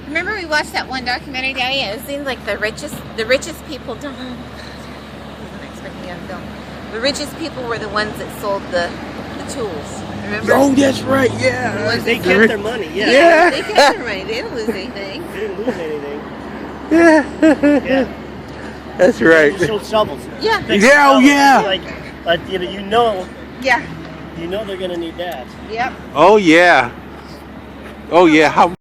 Remember we watched that one documentary, Daddy? It seemed like the richest people don't. I wasn't expecting you on film. The richest people were the ones that sold the tools. Remember? Oh, that's right. Yeah. They kept their money. Yeah. Yeah. They kept their money. They didn't lose anything. They didn't lose anything. Yeah. Yeah. That's right. They sold shovels. Yeah. Big Yeah. Oh, shovels. yeah. Like, Yeah. you know they're gonna need that. Yep. Oh, yeah. Oh, yeah. How?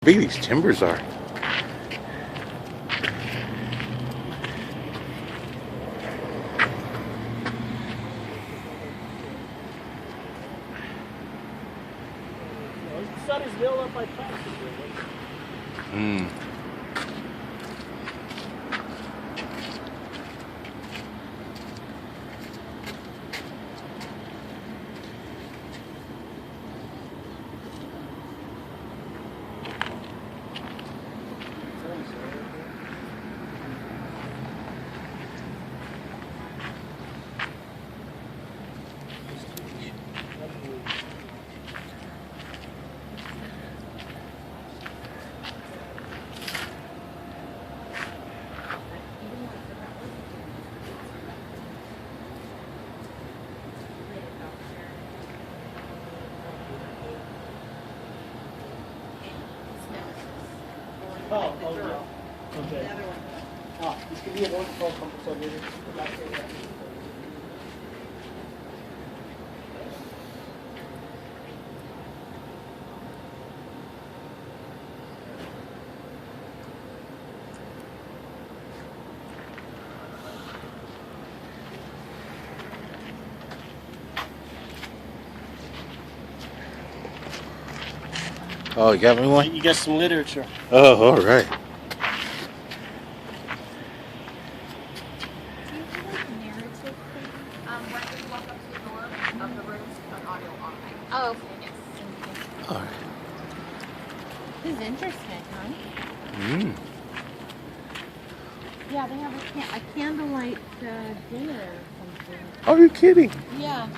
Big these timbers are. Sutter's built up by plastic. Hmm. Oh, yeah. Okay. Ah, det ska bli en återfall så vi Oh, you got me one? You got some literature. Oh, all right. Oh, okay. Yes. All right. This is interesting, huh? Mm. Yeah, they have a candlelight dinner or something. Are you kidding? Yeah.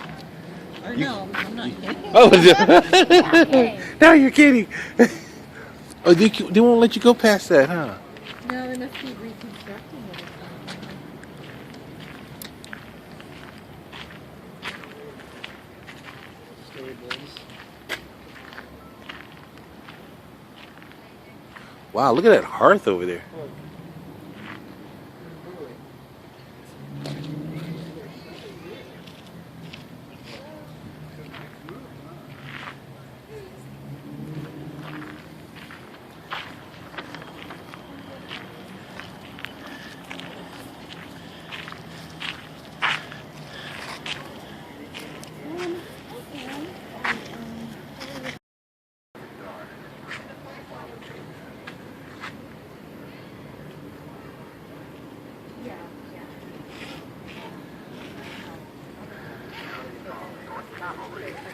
Or no, I'm not kidding. Oh, Okay. now you're kidding. Oh, they won't let you go past that, huh? No, they must be reconstructing it or something. Wow, look at that hearth over there.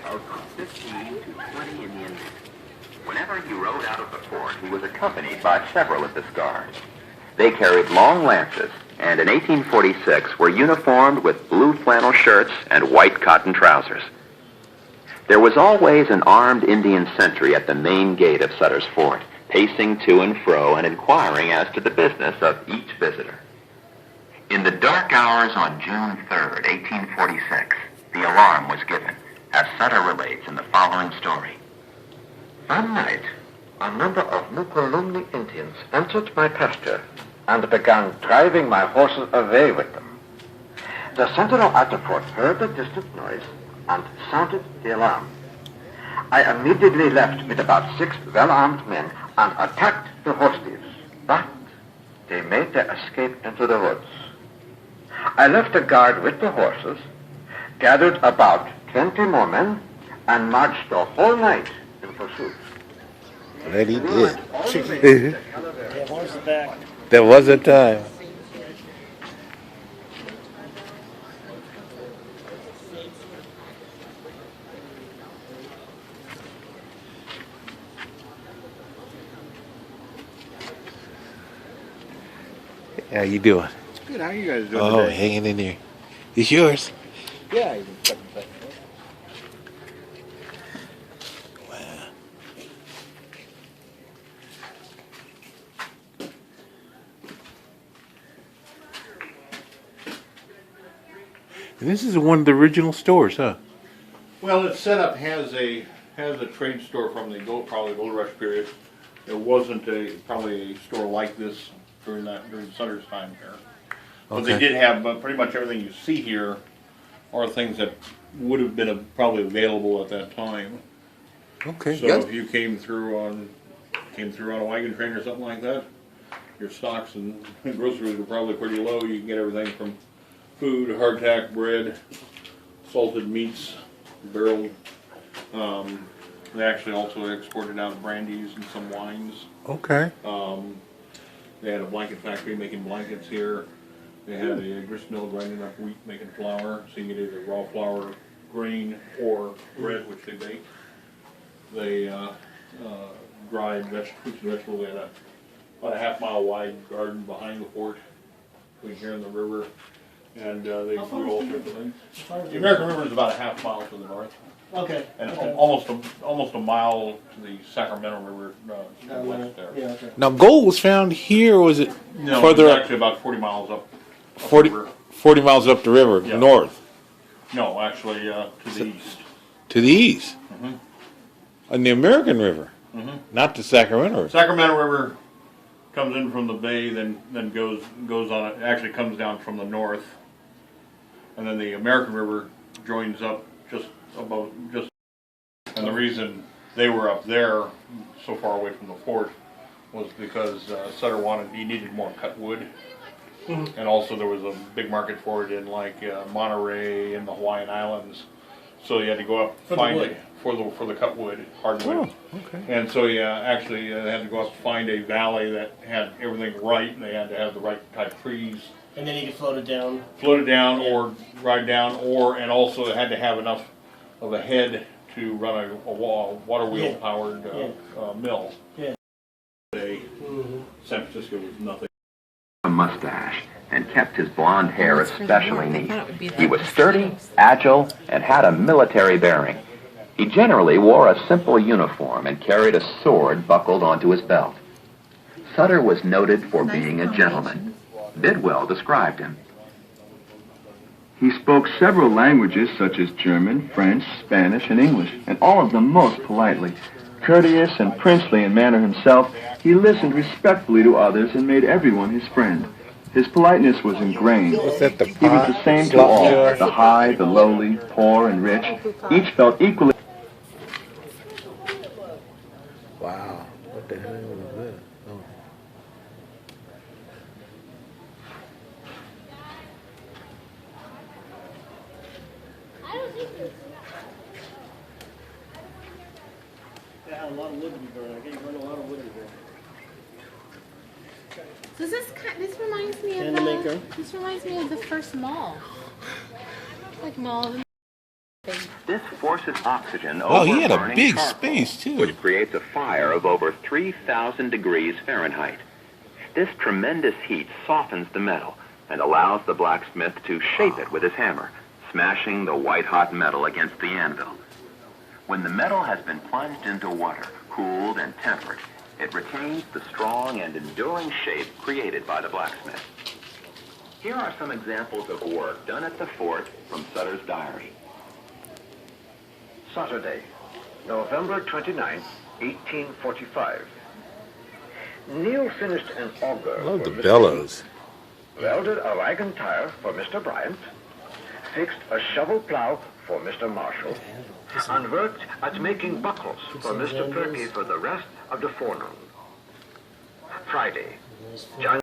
Of 15 to 20 Indians. Whenever he rode out of the fort, he was accompanied by several of his guards. They carried long lances and in 1846 were uniformed with blue flannel shirts and white cotton trousers. There was always an armed Indian sentry at the main gate of Sutter's fort, pacing to and fro and inquiring as to the business of each visitor. In the dark hours on June 3rd, 1846, the alarm was given, as Sutter relates in the following story. One night, a number of Mukulumni Indians entered my pasture and began driving my horses away with them. The sentinel at the fort heard the distant noise and sounded the alarm. I immediately left with about 6 well-armed men and attacked the horse thieves, but they made their escape into the woods. I left the guard with the horses, gathered about 20 more men, and marched the whole night in pursuit. That he Ruined did. all the ways that Calaveras Yeah, horse is back. There was a time. How you doing? Good. How you guys doing Oh, today? hanging in there. It's yours. Yeah. You can check Wow. And this is one of the original stores, huh? Well, its setup has a trade store from the probably Gold Rush period. There wasn't probably a store like this during Sutter's time here. But they Okay. did have pretty much everything you see here are things that would have been probably available at that time. Okay. So Good. if you came through on a wagon train or something like that, your stocks and groceries were probably pretty low. You can get everything from food, hardtack, bread, salted meats, barreled. They actually also exported out brandies and some wines. Okay. They had a blanket factory making blankets here. They had a grist mill grinding up wheat, making flour. So you get either raw flour, grain, or bread, which they baked. They dried fruits and vegetables. They had about a half-mile wide garden behind the fort, between here and the river, and they grew all sorts of things. The American River is about a half mile to the north, Okay. and okay. almost a mile to the Sacramento River to the west there. Yeah, okay. Now, gold was found here, or was it No, further it's up? actually about 40 miles up. 40, the river. 40 miles up the river, Yeah. north, No, actually to the east. to the east. Mhm. On the American River, Mhm. not the Sacramento River. Sacramento River comes in from the bay, then goes on. It actually comes down from the north, and then the American River joins up just above. And the reason they were up there, so far away from the fort, was because Sutter he needed more cut wood, and also there was a big market for it in like Monterey and the Hawaiian Islands, so you had to go up For the find wood. it for the cut wood, hardwood. Oh, okay. And so actually they had to go up and find a valley that had everything right, and they had to have the right type of trees. And then you can float it down. Float it down or ride down, and also it had to have enough of a head to run a water wheel powered mill. Yeah. San Francisco was nothing. A mustache and kept his blonde hair Well, it's for the especially war. They neat. thought it would be He like was the sturdy, States. agile, and had a military bearing. He generally wore a simple uniform and carried a sword buckled onto his belt. Sutter was noted for Nice being a combination. gentleman. Bidwell described him. He spoke several languages such as German, French, Spanish, and English, and all of them most politely. Courteous and princely in manner himself, he listened respectfully to others and made everyone his friend. His politeness was ingrained. Was that the He was the same to slot all, jar? the high, the lowly, poor, and rich. Each felt equally. Wow. What the hell was that? Oh. Yeah, a lot of wood to be burned. I can burn a lot of wood in here. Does this reminds me of And the maker. this reminds me of the first mall. Like mall. This forces oxygen Oh, over he had a burning big charcoal, space, too. which creates a fire of over 3,000 degrees Fahrenheit. This tremendous heat softens the metal and allows the blacksmith to shape it with his hammer, smashing the white-hot metal against the anvil. When the metal has been plunged into water, cooled and tempered, it retains the strong and enduring shape created by the blacksmith. Here are some examples of work done at the fort from Sutter's diary. Saturday, November 29, 1845. Neil finished an auger I love for the Mr. bellows. Welded a wagon tire for Mr. Bryant, fixed a shovel plow for Mr. Marshall, and worked at making buckles for Mr. Perky for the rest of the forenoon. Friday, January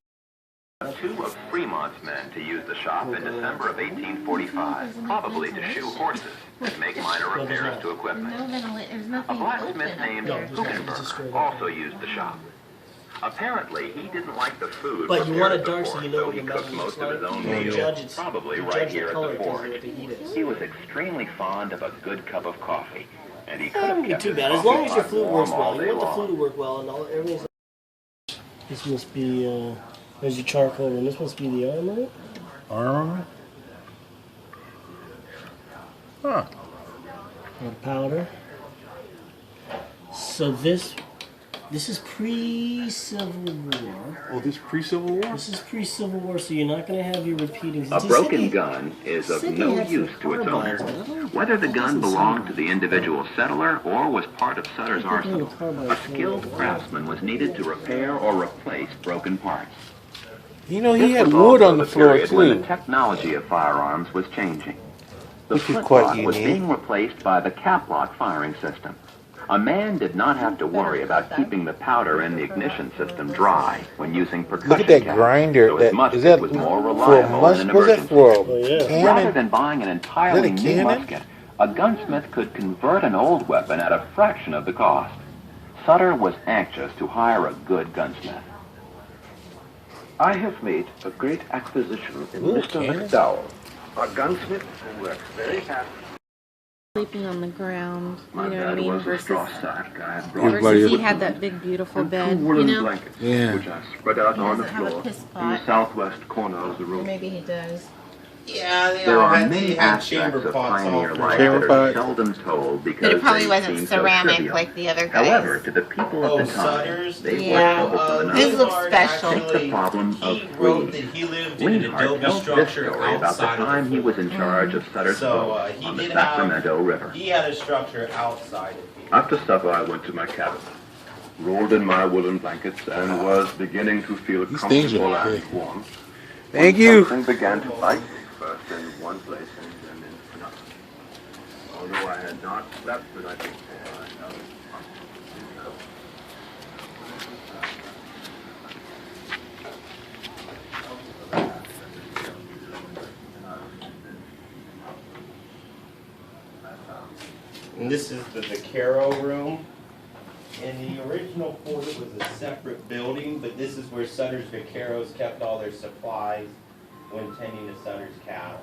two of Fremont's men to use the shop in December of 1845, probably to shoe horses and make minor repairs to equipment. There's A nothing blacksmith open named No, there's not. It's just Hugenberger straight also used the shop. Apparently, he didn't like the food But you prepared want at it the dark so fort, you know so what he your cooked metal looks most of his like. own You meals, judge it. probably You right judge here the at color the because fort. of what the heat is. He was extremely fond of a good cup of coffee, and he could That have wouldn't be kept too his bad. As coffee long as your pot fluid warm works all well. You day want the long. fluid to work well and all everything's. This must be, there's your charcoal and this must be the armor. Armament? Huh. Or powder. So this is pre-Civil War. Oh, this pre-Civil War? This is pre-Civil War, so you're not going to have your repeating. A broken gun is of no use to its owner. Whether the gun belonged to the individual settler or was part of Sutter's arsenal, a skilled craftsman was needed to repair or replace broken parts. You know, he This had was wood also on the the floor, period when too. the technology of firearms was changing. The Which is quite flintlock was unique. being replaced by the caplock firing system. A man did not have to worry about keeping the powder in the ignition system dry when using percussion Look at that caps, grinder. so his Is musket that was more for a reliable in an what's that emergency. for? Oh, yeah. A Rather cannon? than buying an entirely Is that a new cannon? musket, a gunsmith could convert an old weapon at a fraction of the cost. Sutter was anxious to hire a good gunsmith. I have made a great acquisition in Ooh, Mr. cannon. McDowell, a gunsmith who works very hard. Sleeping on the ground, you My know what I bed mean? was a Versus, straw sack I had brought Everybody- versus he had that big, beautiful and bed, two you woolen know? blankets, Yeah. which I spread out He on the doesn't have a floor piss in the pot. southwest corner of the Or room. maybe he does. Yeah, they There all are had, many they had aspects chamber of pots all pioneer for life Chamber that pot. are seldom told because But it probably they wasn't seem so ceramic trivial. like the other guys. However, to the people Oh, of the time, Sutters? they Yeah. were troublesome enough. His looks Leonhard special. Take the actually, problem of he wrote that greed. he lived in an Leonhard adobe tells this structure story about the outside of time the he was in fort. charge of Sutter's So boat he on the did Sacramento River. He had a structure outside of the After supper, I went to my cabin, rolled in my woolen blankets, and was beginning to feel These things are comfortable big. and warm. Thank when you. Something began to bite me, first in one place and then in another. Although I had not slept the night before, I know And this is the Vaquero room. In the original fort, it was a separate building, but this is where Sutter's Vaqueros kept all their supplies when tending to Sutter's cattle.